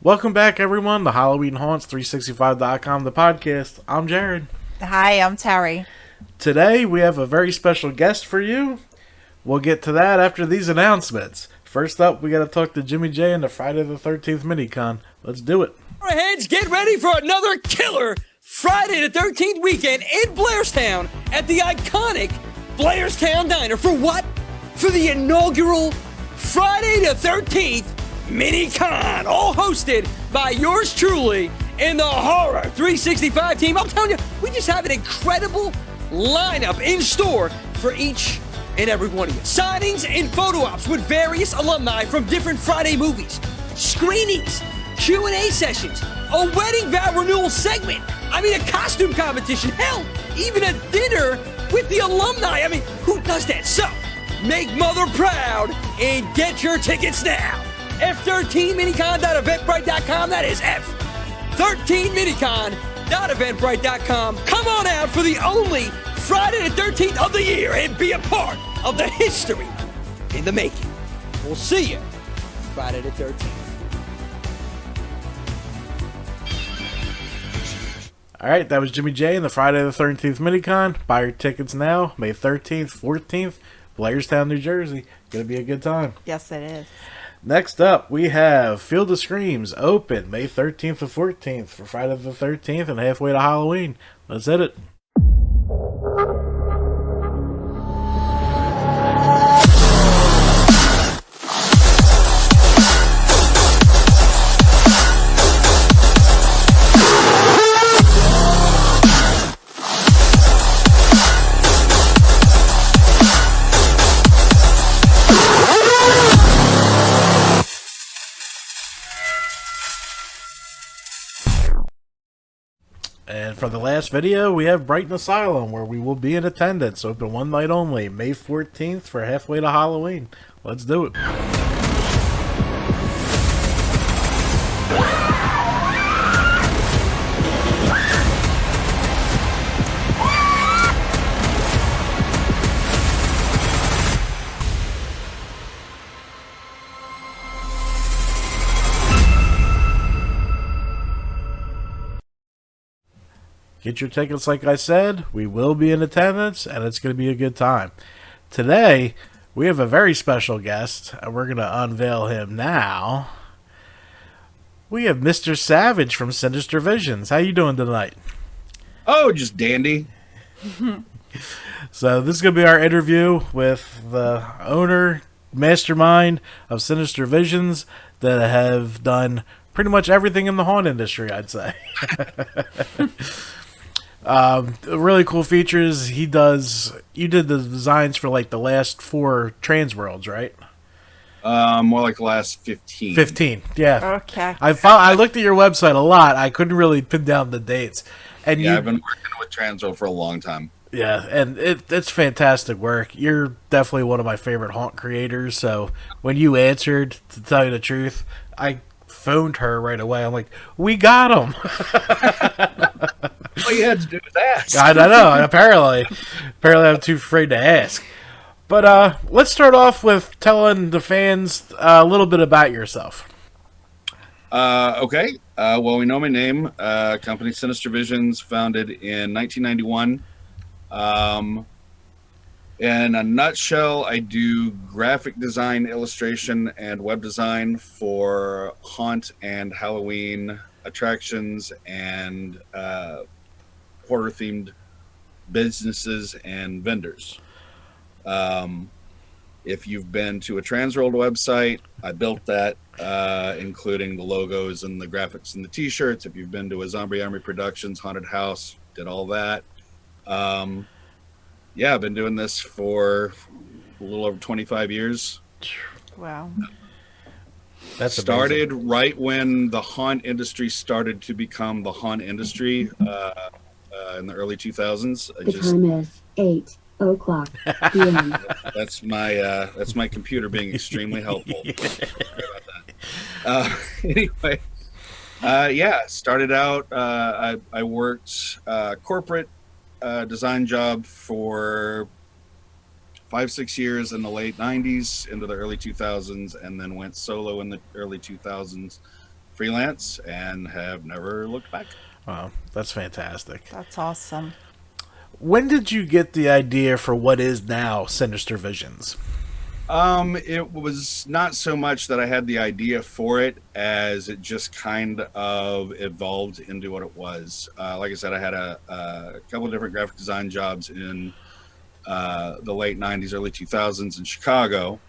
Welcome back, everyone, to Halloween Haunts 365.com, the podcast. I'm Jared. Hi, I'm Terry. Today, we have a very special guest for you. We'll get to that after these announcements. First up, we got to talk to Jimmy J and the Friday the 13th Minicon. Let's do it. All right, heads, get ready for another killer Friday the 13th weekend in Blairstown at the iconic Blairstown Diner. For what? For the inaugural Friday the 13th Mini-Con, all hosted by yours truly and the Horror 365 team. I'm telling you, we just have an incredible lineup in store for each and every one of you. Signings and photo ops with various alumni from different Friday movies, screenings, Q&A sessions, a wedding vow renewal segment, a costume competition, hell, even a dinner with the alumni. Who does that? So, make Mother proud and get your tickets now. F13minicon.eventbrite.com. That is F13minicon.eventbrite.com. Come on out for the only Friday the 13th of the year and be a part of the history in the making. We'll see you Friday the 13th. All right, that was Jimmy J and the Friday the 13th Minicon. Buy your tickets now, May 13th, 14th, Blairstown, New Jersey. Going to be a good time. Yes, it is. Next up, we have Field of Screams open May 13th to 14th for Friday the 13th and halfway to Halloween. Let's hit it. And for the last video, we have Brighton Asylum, where we will be in attendance. Open one night only, May 14th for halfway to Halloween. Let's do it. Get your tickets, like I said. We will be in attendance, and it's going to be a good time. Today, we have a very special guest, and we're going to unveil him now. We have Mr. Savage from Sinister Visions. How you doing tonight? Oh, just dandy. So this is going to be our interview with the owner, mastermind of Sinister Visions that have done pretty much everything in the haunt industry, I'd say. Really cool features. You did the designs for like the last 4 Trans Worlds, right? More like the last 15. 15, yeah. Okay. I looked at your website a lot. I couldn't really pin down the dates. And I've been working with Transworld for a long time. Yeah, and it's fantastic work. You're definitely one of my favorite haunt creators. So when you answered, to tell you the truth, I phoned her right away. I'm like, we got him. All you had to do was ask. I don't know. Apparently I'm too afraid to ask. But let's start off with telling the fans a little bit about yourself. Okay. Well, we know my name. Company Sinister Visions, founded in 1991. In a nutshell, I do graphic design, illustration, and web design for haunt and Halloween attractions and horror-themed businesses and vendors. If you've been to a Transworld website, I built that, including the logos and the graphics and the t-shirts. If you've been to a Zombie Army Productions haunted house, did all that. Yeah, I've been doing this for a little over 25 years. Wow. That's started amazing. Right when the haunt industry started to become the haunt industry in the early 2000s. The time is 8:00 p.m. That's my computer being extremely helpful. Sorry about that. Anyway, yeah, started out. I worked corporate design job for 5-6 years in the late 90s into the early 2000s, and then went solo in the early 2000s freelance and have never looked back. Wow, that's fantastic. That's awesome. When did you get the idea for what is now Sinister Visions? It was not so much that I had the idea for it as it just kind of evolved into what it was. Like I said, I had a couple of different graphic design jobs in the late 90s, early 2000s in Chicago.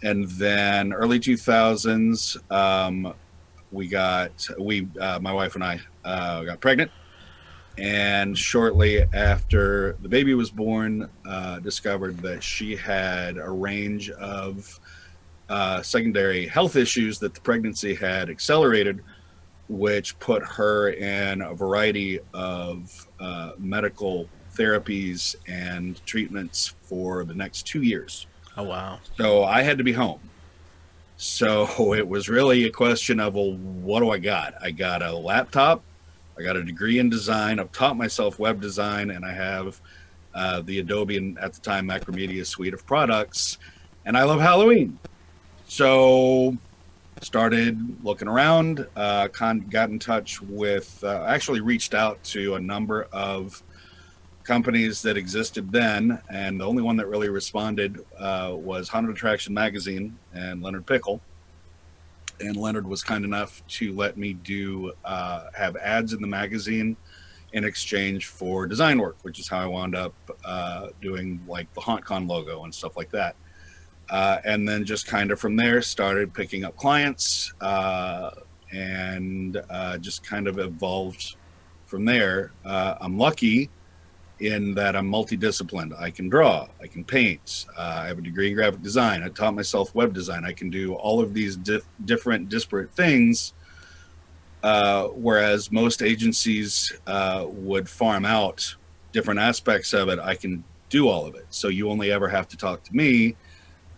And then early 2000s, my wife and I got pregnant. And shortly after the baby was born, discovered that she had a range of secondary health issues that the pregnancy had accelerated, which put her in a variety of medical therapies and treatments for the next 2 years. Oh, wow. So I had to be home. So it was really a question of, well, what do I got? I got a laptop. I got a degree in design. I've taught myself web design, and I have the Adobe and at the time Macromedia suite of products. And I love Halloween. So started looking around, got in touch with, actually reached out to a number of companies that existed then. And the only one that really responded was Haunted Attraction Magazine and Leonard Pickle. And Leonard was kind enough to let me have ads in the magazine in exchange for design work, which is how I wound up doing like the HauntCon logo and stuff like that. And then just kind of from there started picking up clients and just kind of evolved from there. I'm lucky in that I'm multidisciplined. I can draw, I can paint, I have a degree in graphic design. I taught myself web design. I can do all of these different disparate things, whereas most agencies would farm out different aspects of it. I can do all of it. So you only ever have to talk to me.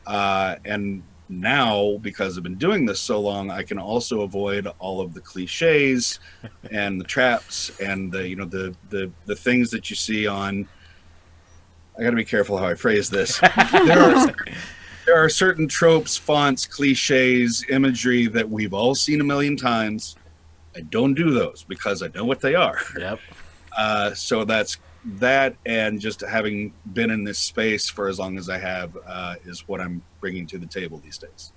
And now, because I've been doing this so long, I can also avoid all of the cliches and the traps and the things that you see on. I got to be careful how I phrase this. There are certain tropes, fonts, cliches, imagery that we've all seen a million times. I don't do those because I know what they are. Yep. So that's that, and just having been in this space for as long as I have is what I'm bringing to the table these days.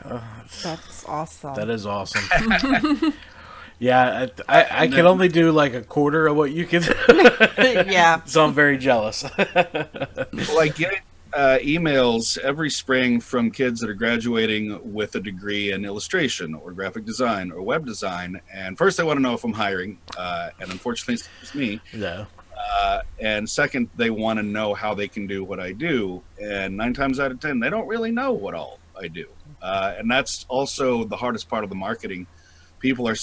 That's awesome. That is awesome. Yeah, I can only do like a quarter of what you can do. Yeah. So I'm very jealous. Well, I get emails every spring from kids that are graduating with a degree in illustration or graphic design or web design. And first, they want to know if I'm hiring. And unfortunately, it's me. No. And second, they want to know how they can do what I do. And 9 times out of 10, they don't really know what all I do. And that's also the hardest part of the marketing. People want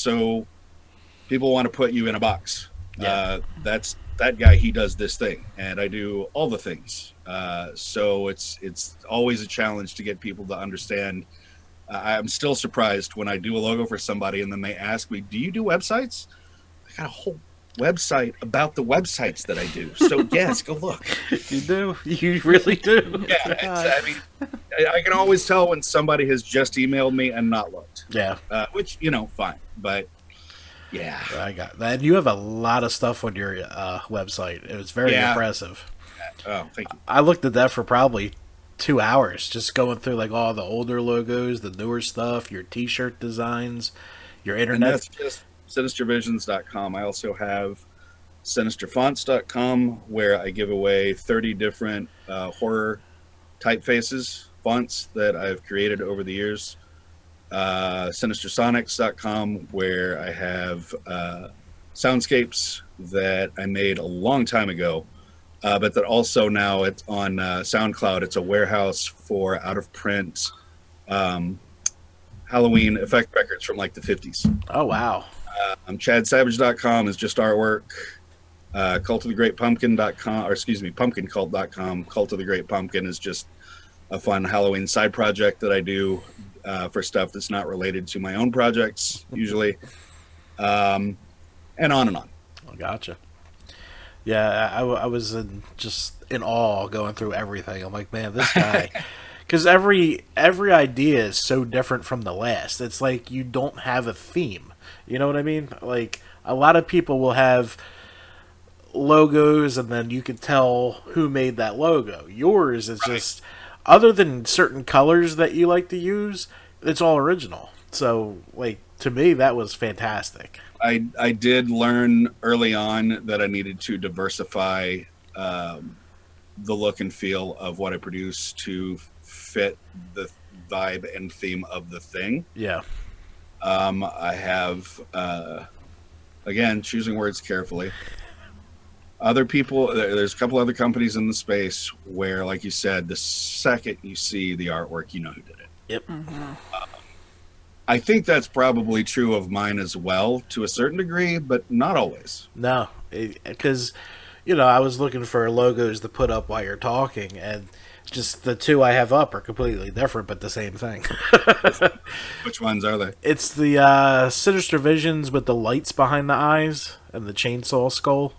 to put you in a box. Yeah. That's that guy. He does this thing, and I do all the things. So it's always a challenge to get people to understand. I'm still surprised when I do a logo for somebody, and then they ask me, "Do you do websites?" I got a whole website about the websites that I do. So yes, go look. You do. You really do. Yeah, I mean, I can always tell when somebody has just emailed me and not looked. Yeah. Which, fine. But yeah. I got that. You have a lot of stuff on your website. It was very impressive. Oh, thank you. I looked at that for probably 2 hours, just going through like all the older logos, the newer stuff, your t-shirt designs, your internet. And that's just sinistervisions.com. I also have sinisterfonts.com, where I give away 30 different horror typefaces, fonts that I've created over the years. Sinistersonics.com, where I have soundscapes that I made a long time ago, but that also now it's on SoundCloud. It's a warehouse for out-of-print Halloween effect records from like the 50s. Oh, wow. ChadSavage.com is just artwork. Pumpkincult.com, Cult of the Great Pumpkin is just a fun Halloween side project that I do for stuff that's not related to my own projects, usually. And on and on. Oh, gotcha. Yeah, I was just in awe going through everything. I'm like, man, this guy because every idea is so different from the last. It's like you don't have a theme. You know what I mean? Like a lot of people will have logos, and then you can tell who made that logo. Yours is just, other than certain colors that you like to use, it's all original. So, like, to me, that was fantastic. I did learn early on that I needed to diversify the look and feel of what I produce to fit the vibe and theme of the thing. Yeah. I have, again, choosing words carefully. Other people, there's a couple other companies in the space where, like you said, the second you see the artwork, you know who did it. Yep. I think that's probably true of mine as well, to a certain degree, but not always. No, because, I was looking for logos to put up while you're talking, and just the two I have up are completely different, but the same thing. Which ones are they? It's the Sinister Visions with the lights behind the eyes and the chainsaw skull.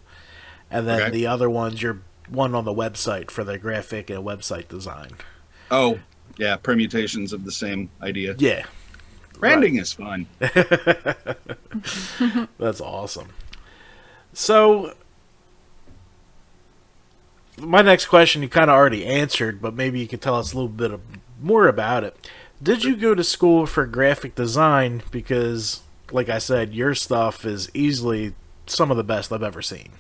And then the other one's your one on the website for the graphic and website design. Oh, yeah, permutations of the same idea. Yeah. Branding is fun. That's awesome. So, my next question you kind of already answered, but maybe you could tell us a little bit more about it. Did you go to school for graphic design? Because, like I said, your stuff is easily some of the best I've ever seen.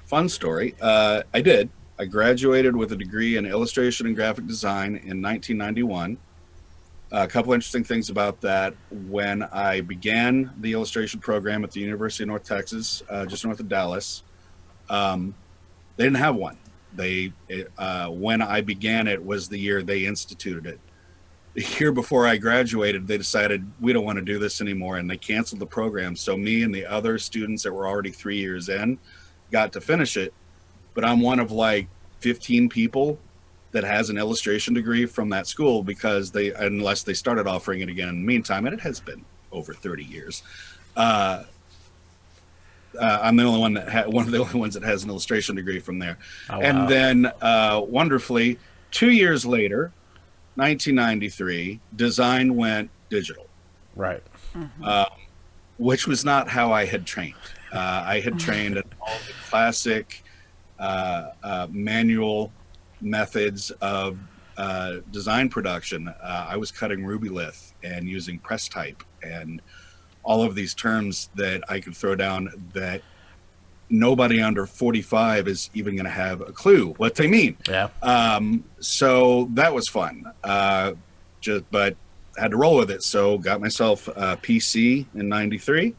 Fun story. I did. I graduated with a degree in illustration and graphic design in 1991. A couple interesting things about that. When I began the illustration program at the University of North Texas, just north of Dallas, they didn't have one. When I began it was the year they instituted it. The year before I graduated, they decided we don't want to do this anymore, and they canceled the program. So me and the other students that were already 3 years in got to finish it. But I'm one of like 15 people that has an illustration degree from that school, because unless they started offering it again in the meantime, and it has been over 30 years. I'm the only one one of the only ones that has an illustration degree from there. Oh, wow. And then wonderfully, 2 years later, 1993, design went digital. Right. Which was not how I had trained. I had trained at all the classic manual methods of design production. I was cutting Rubylith and using press type and all of these terms that I could throw down that nobody under 45 is even going to have a clue what they mean. Yeah. So that was fun. But had to roll with it. So got myself a PC in 93.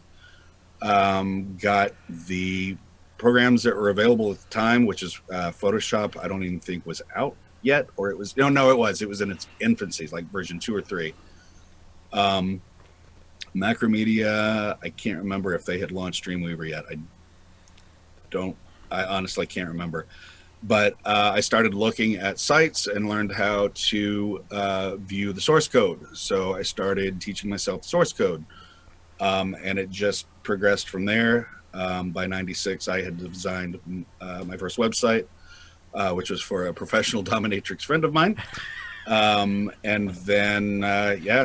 Got the programs that were available at the time, which is Photoshop. I don't even think was out yet, or it was it was in its infancy, like version 2 or 3. Macromedia, I can't remember if they had launched Dreamweaver yet. I honestly can't remember, but I started looking at sites and learned how to view the source code. So I started teaching myself the source code, and it just progressed from there. By 96, I had designed my first website, which was for a professional dominatrix friend of mine. And then,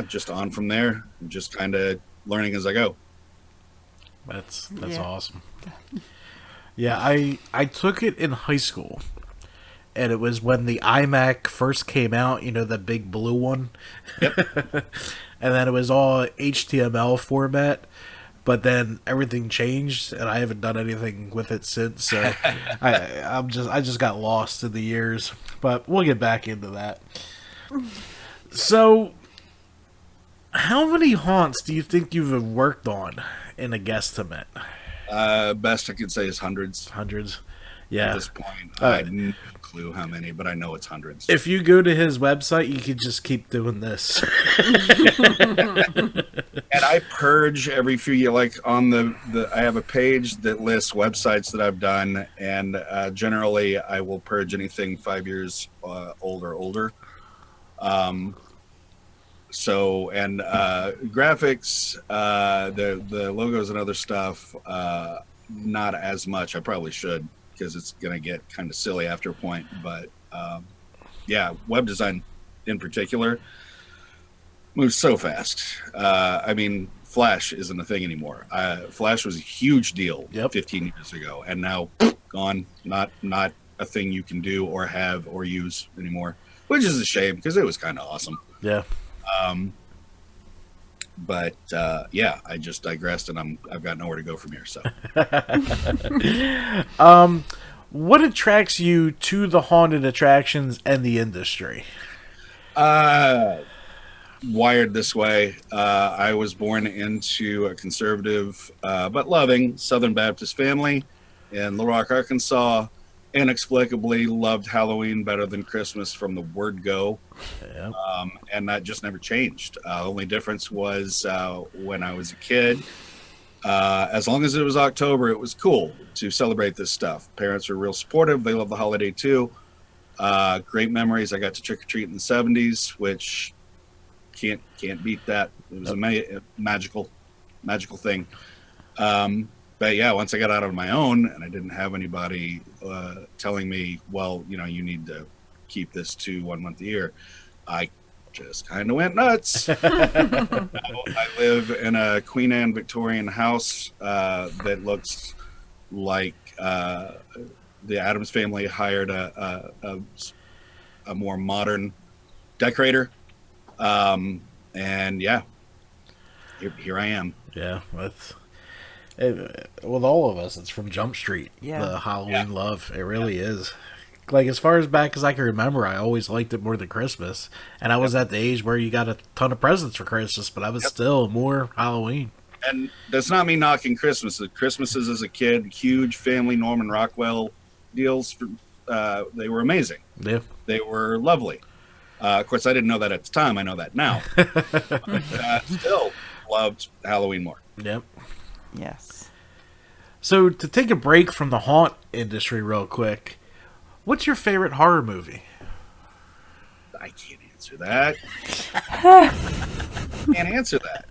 just on from there, just kind of learning as I go. That's Yeah. awesome. Yeah, I took it in high school, and it was when the iMac first came out, the big blue one. Yep. And then it was all HTML format, but then everything changed, and I haven't done anything with it since. So I just got lost in the years, but we'll get back into that. So, how many haunts do you think you've worked on in a guesstimate? Best I could say is hundreds. Hundreds. At Yeah. this point. I have no clue how many, but I know it's hundreds. If you go to his website, you could just keep doing this. And I purge every few years, like on I have a page that lists websites that I've done, and generally I will purge anything 5 years old or older. Graphics, the logos and other stuff, not as much. I probably should, because it's going to get kind of silly after a point. But web design, in particular moves so fast. I mean, Flash isn't a thing anymore. Flash was a huge deal 15 years ago, and now gone. Not a thing you can do or have or use anymore, which is a shame because it was kind of awesome. Yeah. But yeah, I just digressed, and I've got nowhere to go from here. So, what attracts you to the haunted attractions and the industry? Wired this way. I was born into a conservative but loving Southern Baptist family in Little Rock, Arkansas. Inexplicably loved Halloween better than Christmas from the word go. Yeah. And that just never changed. Only difference was when I was a kid, as long as it was October, it was cool to celebrate this stuff. Parents were real supportive. They loved the holiday too. Great memories. I got to trick-or-treat in the 70s, which can't beat that. It was a magical thing. But yeah, once I got out on my own and I didn't have anybody telling me, well, you know, you need to keep this to 1 month a year, I just kind of went nuts. I live in a Queen Anne Victorian house that looks like the Addams family hired a more modern decorator. And yeah, here I am. Yeah, that's with all of us. It's from Jump Street. Yeah. The Halloween love. It really is. Like, as far as back as I can remember, I always liked it more than Christmas. And I was at the age where you got a ton of presents for Christmas, but I was still more Halloween. And that's not me knocking Christmas. The Christmases as a kid, huge family Norman Rockwell deals. They were amazing. Yeah. They were lovely. Of course, I didn't know that at the time. I know that now. But, still loved Halloween more. Yep. Yes. So, to take a break from the haunt industry real quick, what's your favorite horror movie? I can't answer that. Can't answer that.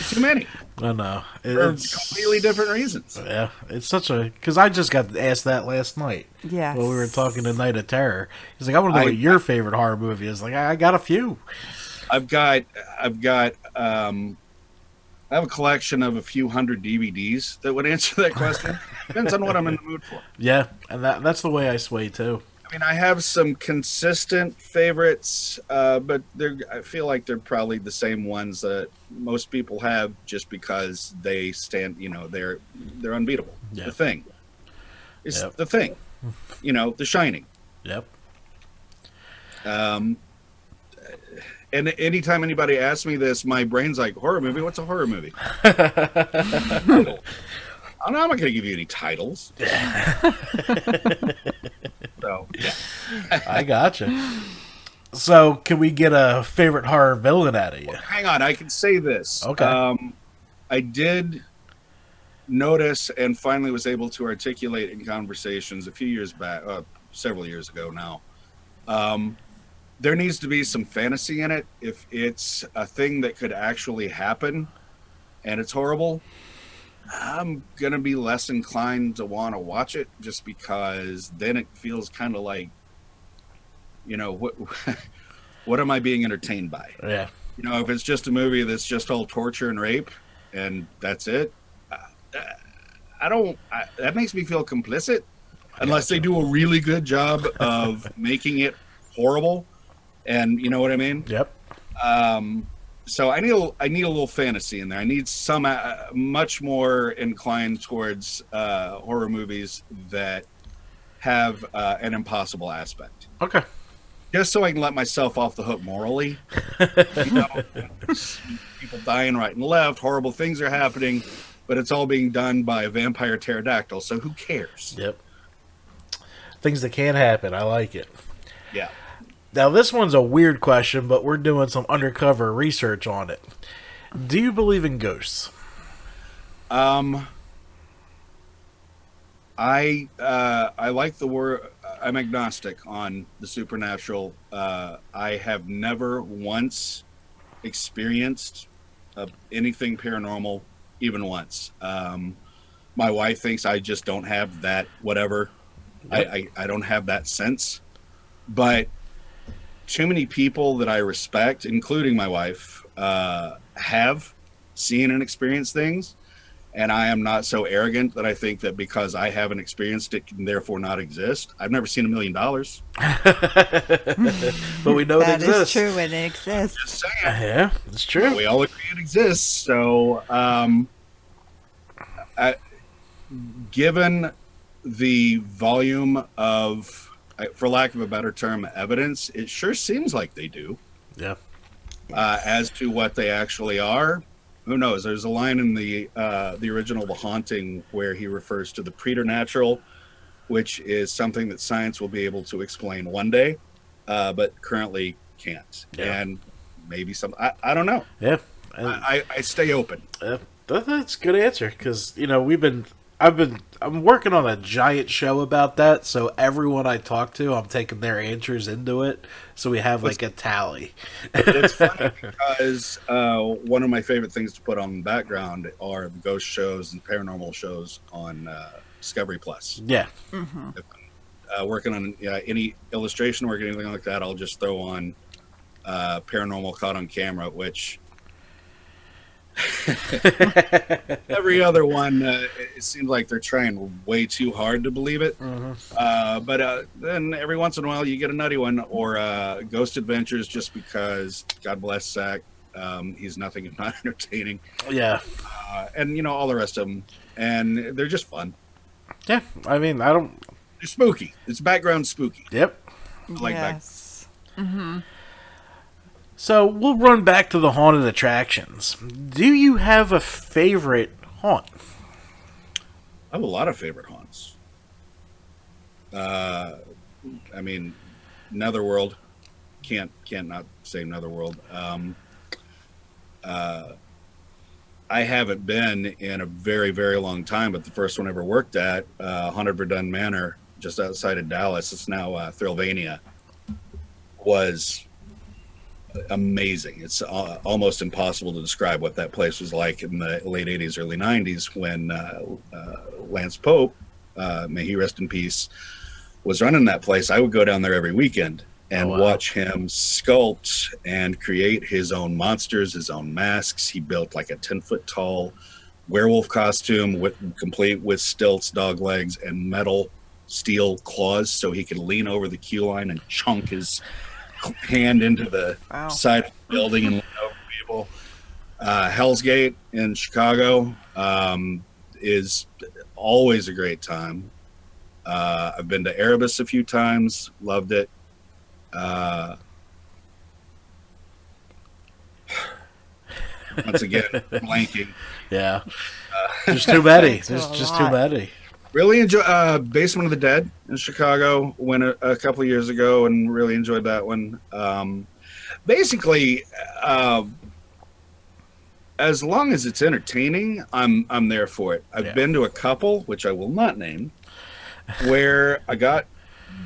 Too many. I know. For It's completely different reasons. Yeah, it's such a... Because I just got asked that last night. Yes. When we were talking to Night of Terror. He's like, I want to know what your favorite horror movie is. Like, I got a few. I've got I have a collection of a few hundred DVDs that would answer that question. Depends on what I'm in the mood for. Yeah, and that's the way I sway, too. I mean, I have some consistent favorites, but I feel like they're probably the same ones that most people have just because they stand, you know, they're unbeatable. Yeah. The Thing is The Thing. You know, The Shining. Yep. And anytime anybody asks me this, my brain's like, horror movie? What's a horror movie? I'm not going to give you any titles. So, yeah. I gotcha. So, can we get a favorite horror villain out of you? Hang on, I can say this. Okay. I did notice and finally was able to articulate in conversations a few years back, several years ago now. There needs to be some fantasy in it. If it's a thing that could actually happen and it's horrible, I'm going to be less inclined to want to watch it just because then it feels kind of like, you know, what am I being entertained by? Yeah. You know, if it's just a movie that's just all torture and rape and that's it, that makes me feel complicit unless they do a really good job of making it horrible. And you know what I mean? Yep. So I need a little fantasy in there. I need some much more inclined towards horror movies that have an impossible aspect. Okay. Just so I can let myself off the hook morally. You know, people dying right and left, horrible things are happening, but it's all being done by a vampire pterodactyl. So who cares? Yep. Things that can happen. I like it. Yeah. Now, this one's a weird question, but we're doing some undercover research on it. Do you believe in ghosts? I like the word. I'm agnostic on the supernatural. I have never once experienced anything paranormal, even once. My wife thinks I just don't have that. Whatever. I don't have that sense, but too many people that I respect, including my wife, have seen and experienced things. And I am not so arrogant that I think that because I haven't experienced it can therefore not exist. I've never seen $1 million. But we know it That is exists. true, and it exists. Just saying. Yeah, it's true. We all agree it exists. So, given the volume of, for lack of a better term, evidence, it sure seems like they do. Yeah. As to what they actually are, who knows? There's a line in the original The Haunting where he refers to the preternatural, which is something that science will be able to explain one day, but currently can't. Yeah. And maybe some, I don't know. Yeah. I stay open. That's a good answer because I'm working on a giant show about that. So everyone I talk to, I'm taking their answers into it. So we have like a tally. It's funny because one of my favorite things to put on the background are the ghost shows and paranormal shows on Discovery Plus. Yeah. If I'm working on any illustration work or anything like that, I'll just throw on Paranormal Caught on Camera, which every other one, it seems like they're trying way too hard to believe it. But then every once in a while you get a nutty one, or Ghost Adventures, just because, God bless Zach, he's nothing if not entertaining. Yeah. And all the rest of them, and they're just fun. Yeah. I mean, I don't. They're spooky. It's background spooky. Yep. Like that. Yes. So we'll run back to the haunted attractions. Do you have a favorite haunt? I have a lot of favorite haunts. I mean, Netherworld. Can't not say Netherworld. I haven't been in a very, very long time, but the first one I ever worked at, Haunted Verdun Manor, just outside of Dallas, it's now Thrillvania, was amazing. It's almost impossible to describe what that place was like in the late 80s, early 90s when Lance Pope, may he rest in peace, was running that place. I would go down there every weekend and watch him sculpt and create his own monsters, his own masks. He built like a 10-foot tall werewolf costume complete with stilts, dog legs, and metal steel claws so he could lean over the queue line and chunk his hand into the side of the building and lean over people. Hell's Gate in Chicago is always a great time. I've been to Erebus a few times, loved it. Once again, blanking. Yeah. There's too many. There's There's a just too lot. many. Really enjoy Basement of the Dead in Chicago. Went a couple of years ago and really enjoyed that one. Basically, as long as it's entertaining, I'm there for it. I've been to a couple, which I will not name, where I got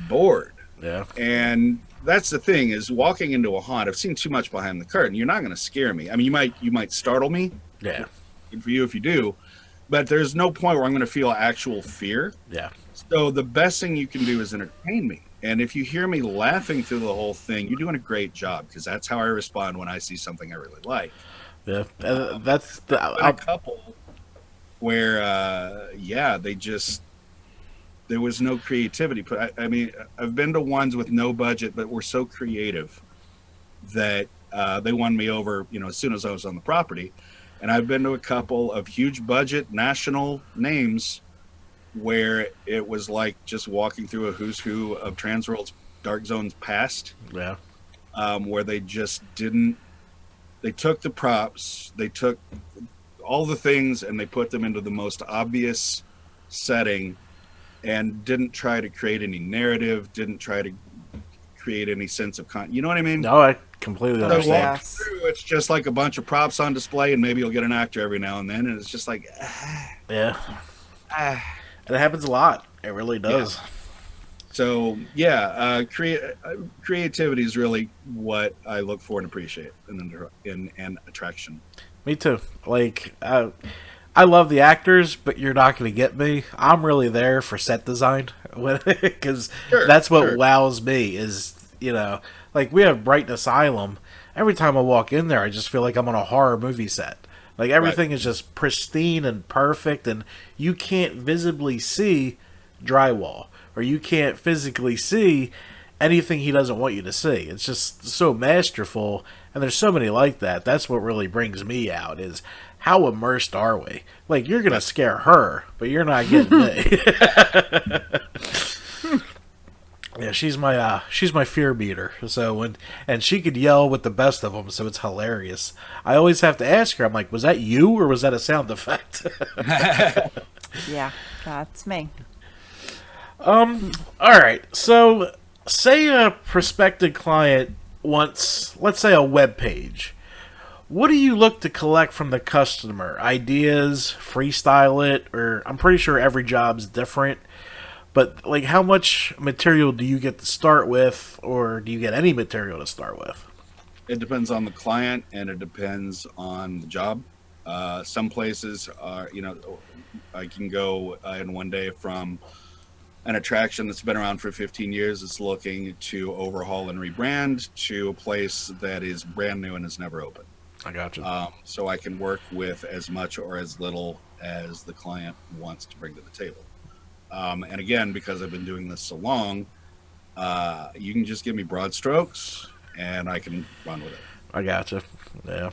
bored. Yeah. And that's the thing, is walking into a haunt, I've seen too much behind the curtain. You're not going to scare me. I mean, you might startle me. Yeah. Good for you if you do. But there's no point where I'm going to feel actual fear. Yeah. So the best thing you can do is entertain me. And if you hear me laughing through the whole thing, you're doing a great job, because that's how I respond when I see something I really like. Yeah. That's the. A couple where, there was no creativity. But I mean, I've been to ones with no budget, but were so creative that they won me over, as soon as I was on the property. And I've been to a couple of huge budget national names where it was like just walking through a who's who of Transworld's Dark Zones past. Yeah. Where they just didn't. They took the props, they took all the things, and they put them into the most obvious setting, and didn't try to create any narrative, didn't try to create any sense of you know what I mean? No, I completely So understand. walk through, it's just like a bunch of props on display, and maybe you'll get an actor every now and then, and it's just like, Yeah. And it happens a lot. It really does. So creativity is really what I look for and appreciate in an attraction. Me too. Like, I love the actors, but you're not going to get me. I'm really there for set design, because that's what wows me. Is Like, we have Brighton Asylum. Every time I walk in there, I just feel like I'm on a horror movie set. Like, everything is just pristine and perfect, and you can't visibly see drywall, or you can't physically see anything he doesn't want you to see. It's just so masterful, and there's so many like that. That's what really brings me out, is how immersed are we? Like, you're gonna scare her, but you're not getting me. Yeah, she's my fear meter. So and she could yell with the best of them, so it's hilarious. I always have to ask her. I'm like, was that you or was that a sound effect? Yeah, that's me. All right. So, say a prospective client wants, let's say, a web page. What do you look to collect from the customer? Ideas, freestyle it, or I'm pretty sure every job's different. But, like, how much material do you get to start with, or do you get any material to start with? It depends on the client, and it depends on the job. Some places are, I can go in one day from an attraction that's been around for 15 years, that's looking to overhaul and rebrand, to a place that is brand new and has never opened. I got you. So I can work with as much or as little as the client wants to bring to the table. And again, because I've been doing this so long, you can just give me broad strokes and I can run with it. I gotcha. Yeah.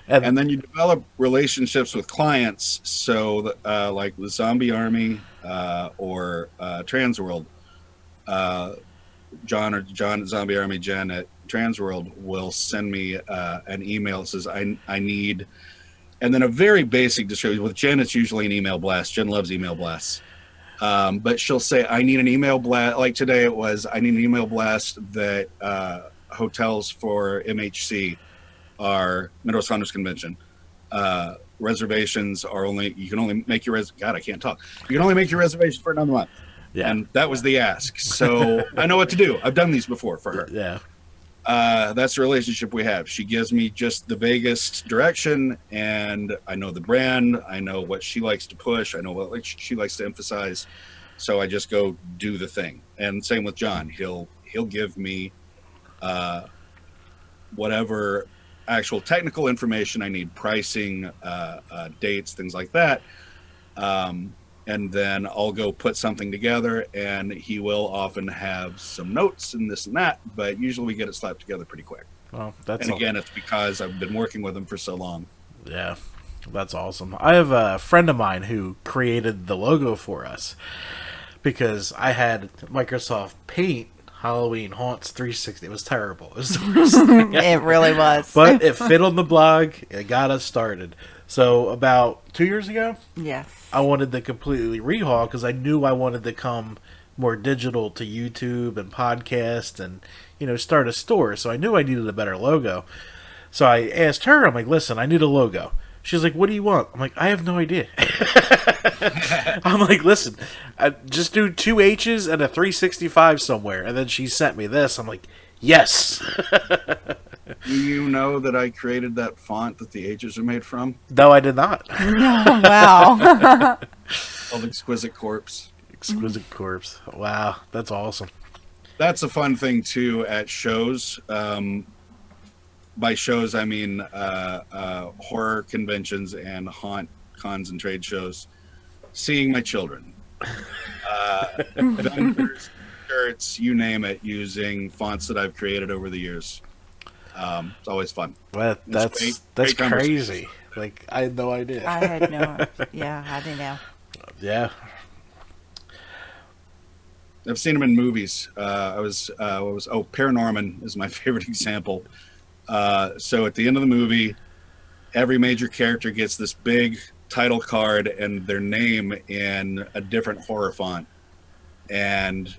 And then you develop relationships with clients. So, like with Zombie Army or Transworld, John at Zombie Army, Jen at Transworld will send me an email that says, I need, and then a very basic description. With Jen, it's usually an email blast. Jen loves email blasts. But she'll say, I need an email blast. Like today it was, I need an email blast that hotels for MHC are Midwest Hunters Convention. Reservations are you can only make your God, I can't talk. You can only make your reservation for another month. Yeah. And that was the ask. So I know what to do. I've done these before for her. Yeah. That's the relationship we have. She gives me just the vaguest direction, and I know the brand. I know what she likes to push. I know what she likes to emphasize. So I just go do the thing. And same with John. He'll give me whatever actual technical information I need, pricing, dates, things like that. And then I'll go put something together, and he will often have some notes and this and that, but usually we get it slapped together pretty quick. Well, it's because I've been working with him for so long. Yeah, that's awesome. I have a friend of mine who created the logo for us because I had Microsoft Paint Halloween Haunts 360. It was terrible. It was the worst thing It really was. But it fit on the blog. It got us started. So about 2 years ago, Yes. I wanted to completely rehaul because I knew I wanted to come more digital to YouTube and podcast and, start a store. So I knew I needed a better logo. So I asked her, I'm like, listen, I need a logo. She's like, what do you want? I'm like, I have no idea. I'm like, listen, just do 2 H's and a 365 somewhere. And then she sent me this. I'm like, yes. Do you know that I created that font that the H's are made from? No, I did not. Oh, wow. Called Exquisite Corpse. Exquisite Corpse. Wow, that's awesome. That's a fun thing, too, at shows. By shows, I mean horror conventions and haunt cons and trade shows. Seeing my children. Vendors, shirts, you name it, using fonts that I've created over the years. It's always fun. That's crazy. Like, I had no idea. I had no. Yeah, I didn't know. Yeah. I've seen them in movies. Paranorman is my favorite example. So at the end of the movie, every major character gets this big title card and their name in a different horror font. And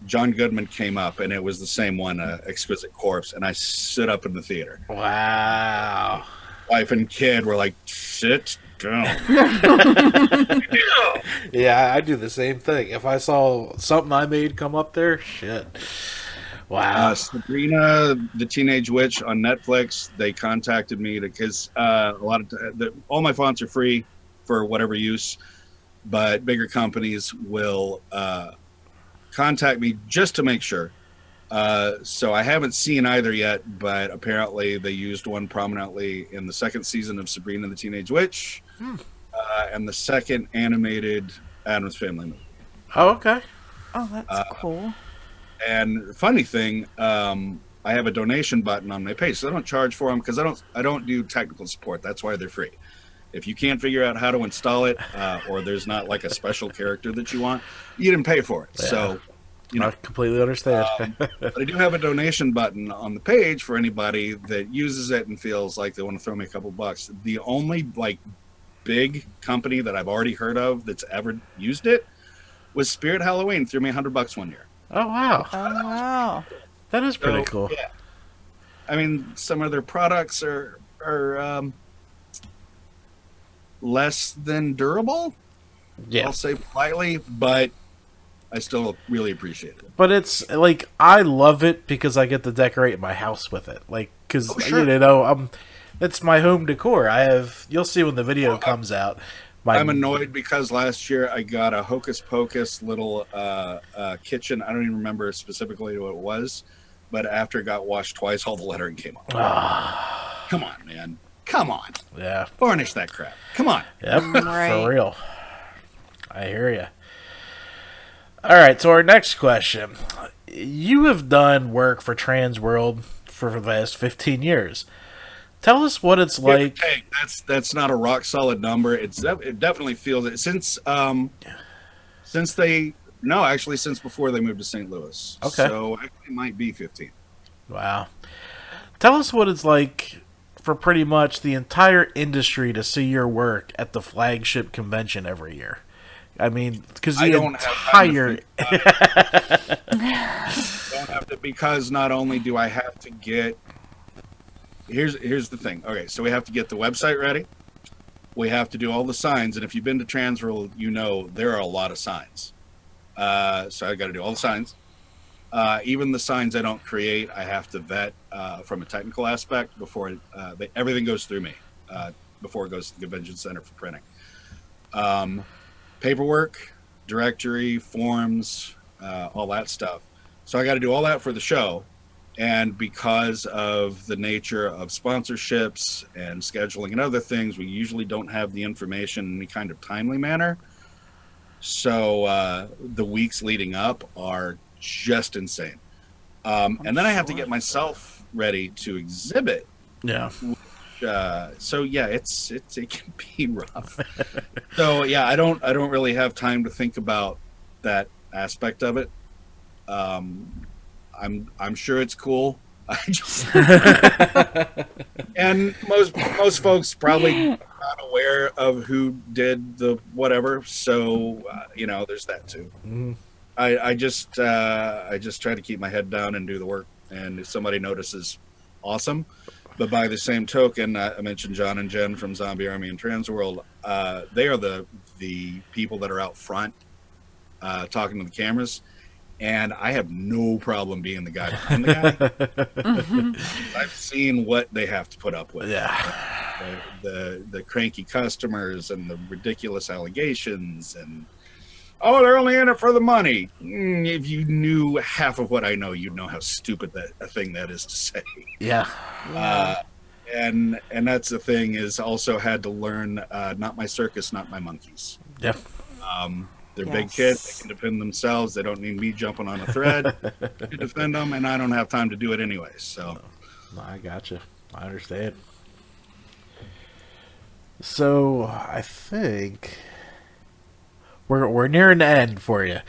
John Goodman came up, and it was the same one, Exquisite Corpse, and I stood up in the theater. Wow. Wife and kid were like, sit down. Yeah, I do the same thing. If I saw something I made come up there, shit. Wow. Sabrina, the Teenage Witch on Netflix, they contacted me because all my fonts are free for whatever use. But bigger companies will contact me just to make sure So I haven't seen either yet, but apparently they used one prominently in the second season of Sabrina the Teenage Witch, and the second animated Addams Family movie. Oh, okay. Oh, that's cool. And funny thing, I have a donation button on my page, so I don't charge for them because I don't do technical support. That's why they're free. If you can't figure out how to install it, or there's not like a special character that you want, you didn't pay for it. Yeah. So, I completely understand. but I do have a donation button on the page for anybody that uses it and feels like they want to throw me a couple bucks. The only like big company that I've already heard of that's ever used it was Spirit Halloween. Threw me $100 one year. Oh, wow. Oh, wow. That is pretty So, cool. Yeah. I mean, some of their products are less than durable. Yeah. I'll say politely, but I still really appreciate it. But it's like I love it because I get to decorate my house with it. Like, because Oh, sure. it's my home decor. You'll see when the video comes out. I'm annoyed because last year I got a Hocus Pocus little kitchen. I don't even remember specifically what it was, but after it got washed twice, all the lettering came off. Come on, man. Come on. Yeah. Varnish that crap. Come on. Yep. Right. For real. I hear you. All right. So our next question: you have done work for Trans World for the last 15 years. Tell us what it's like. Hey, that's not a rock solid number. It definitely feels it since before they moved to St. Louis. Okay. So it might be 15. Wow. Tell us what it's like for pretty much the entire industry to see your work at the flagship convention every year. I mean, because the I don't entire... Don't have to, because not only do I have to get... Here's the thing. Okay, so we have to get the website ready. We have to do all the signs, and if you've been to Transworld, you know there are a lot of signs. So I got to do all the signs. Even the signs I don't create, I have to vet from a technical aspect before everything goes through me before it goes to the convention center for printing. Paperwork, directory, forms, all that stuff. So I got to do all that for the show. And because of the nature of sponsorships and scheduling and other things, we usually don't have the information in any kind of timely manner. So the weeks leading up are just insane. And then I have to get myself ready to exhibit. Yeah. So yeah, it can be rough. So yeah, I don't really have time to think about that aspect of it. I'm sure it's cool. I just and most folks probably not aware of who did the whatever. So there's that too. Mm-hmm. I just try to keep my head down and do the work. And if somebody notices, awesome. But by the same token, I mentioned John and Jen from Zombie Army and Transworld. They are the people that are out front talking to the cameras. And I have no problem being the guy behind the guy. I've seen what they have to put up with. Yeah. The cranky customers and the ridiculous allegations and they're only in it for the money. If you knew half of what I know, you'd know how stupid a thing that is to say. Yeah. And that's the thing, is also had to learn not my circus, not my monkeys. Yep. They're big kids. They can defend themselves. They don't need me jumping on a thread to defend them, and I don't have time to do it anyway. So, I gotcha. I understand. So I think we're nearing the end for you.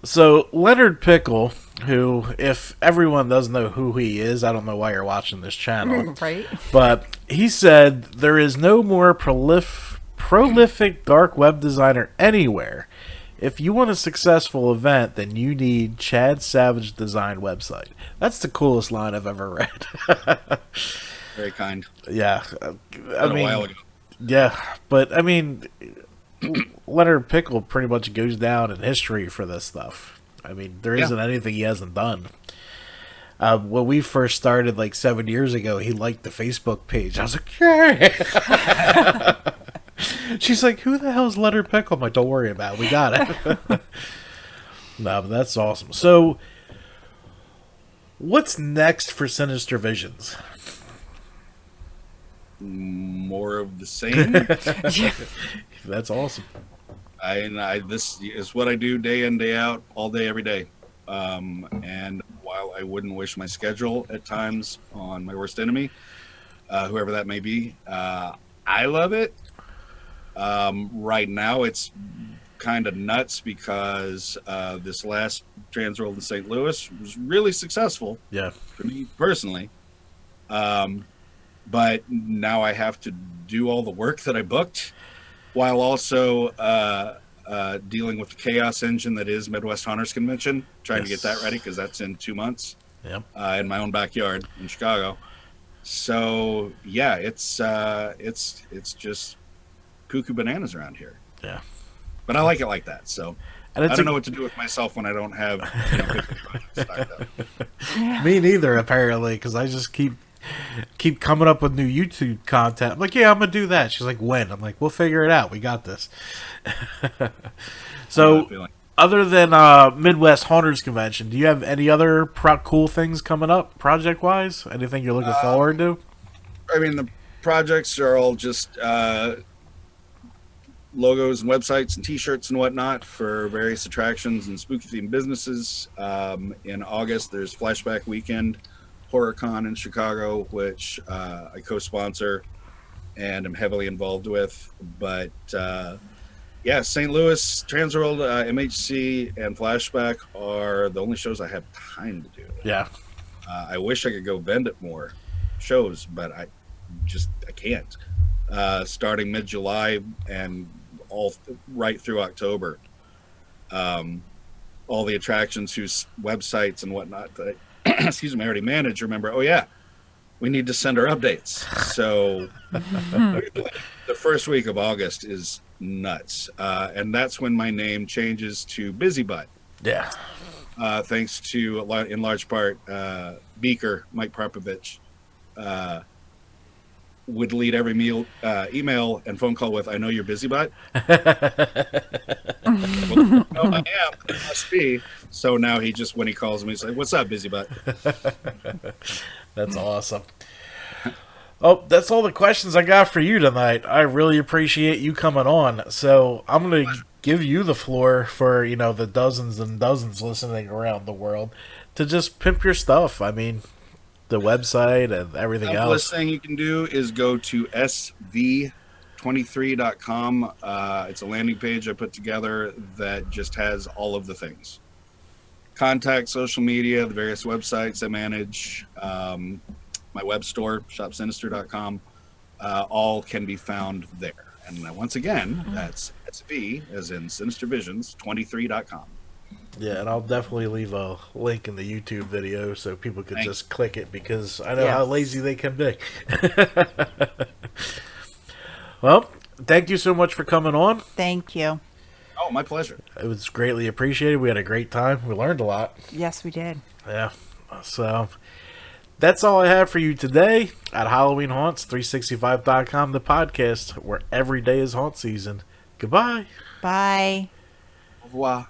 So Leonard Pickle, who, if everyone doesn't know who he is, I don't know why you're watching this channel. Right. But he said there is no more prolific dark web designer anywhere. If you want a successful event, then you need Chad Savage Design website. That's the coolest line I've ever read. very kind. Yeah. A while ago. Yeah, but I mean, Leonard Pickle pretty much goes down in history for this stuff. I mean, there isn't anything he hasn't done. When we first started like 7 years ago, he liked the Facebook page. I was like, yeah. She's like, who the hell's Leonard Pickle? I'm like, don't worry about it. We got it. No, but that's awesome. So What's next for Sinister Visions? More of the same. That's awesome. This is what I do day in, day out, all day, every day. And while I wouldn't wish my schedule at times on my worst enemy, whoever that may be, I love it. Right now, it's kind of nuts because this last trans world in St. Louis was really successful. Yeah. For me personally. But now I have to do all the work that I booked while also dealing with the chaos engine that is Midwest Hunters Convention, trying to get that ready because that's in 2 months. Yep. In my own backyard in Chicago. So yeah, it's just cuckoo bananas around here. Yeah. But I like it like that. So And I don't know what to do with myself when I don't have 50 stocked up. Me neither, apparently, because I just keep coming up with new YouTube content. I'm like, yeah, I'm gonna do that. She's like, when? I'm like, we'll figure it out. We got this. So, other than Midwest Hunters Convention, do you have any other cool things coming up, project-wise? Anything you're looking forward to? I mean, the projects are all just logos and websites and T-shirts and whatnot for various attractions and spooky-themed businesses. In August, there's Flashback Weekend, HorrorCon in Chicago, which I co-sponsor and am heavily involved with. But yeah, St. Louis, Transworld, MHC, and Flashback are the only shows I have time to do. Yeah. I wish I could go vend at more shows, but I can't. Starting mid-July and all right through October, all the attractions whose websites and whatnot that excuse me, I already manage. Remember, oh yeah, we need to send our updates. So the first week of August is nuts, and that's when my name changes to Busy Butt. Yeah. Thanks to in large part Beaker, Mike Propovich, would lead every email and phone call with, "I know you're busy, butt." Well, no, I am. It must be. So now he just, when he calls me, he's like, "What's up, busy butt?" That's awesome. Oh, that's all the questions I got for you tonight. I really appreciate you coming on. So I'm going to give you the floor for, the dozens and dozens listening around the world to just pimp your stuff. I mean, the website and everything else. The simplest thing you can do is go to sv23.com. It's a landing page I put together that just has all of the things. Contact, social media, the various websites I manage, my web store, shopsinister.com, all can be found there. And once again, that's SV, as in Sinister Visions, 23.com. Yeah, and I'll definitely leave a link in the YouTube video so people could just click it, because I know how lazy they can be. Well, thank you so much for coming on. Thank you. Oh, my pleasure. It was greatly appreciated. We had a great time. We learned a lot. Yes, we did. Yeah. So that's all I have for you today at HalloweenHaunts365.com, the podcast where every day is haunt season. Goodbye. Bye. Au revoir.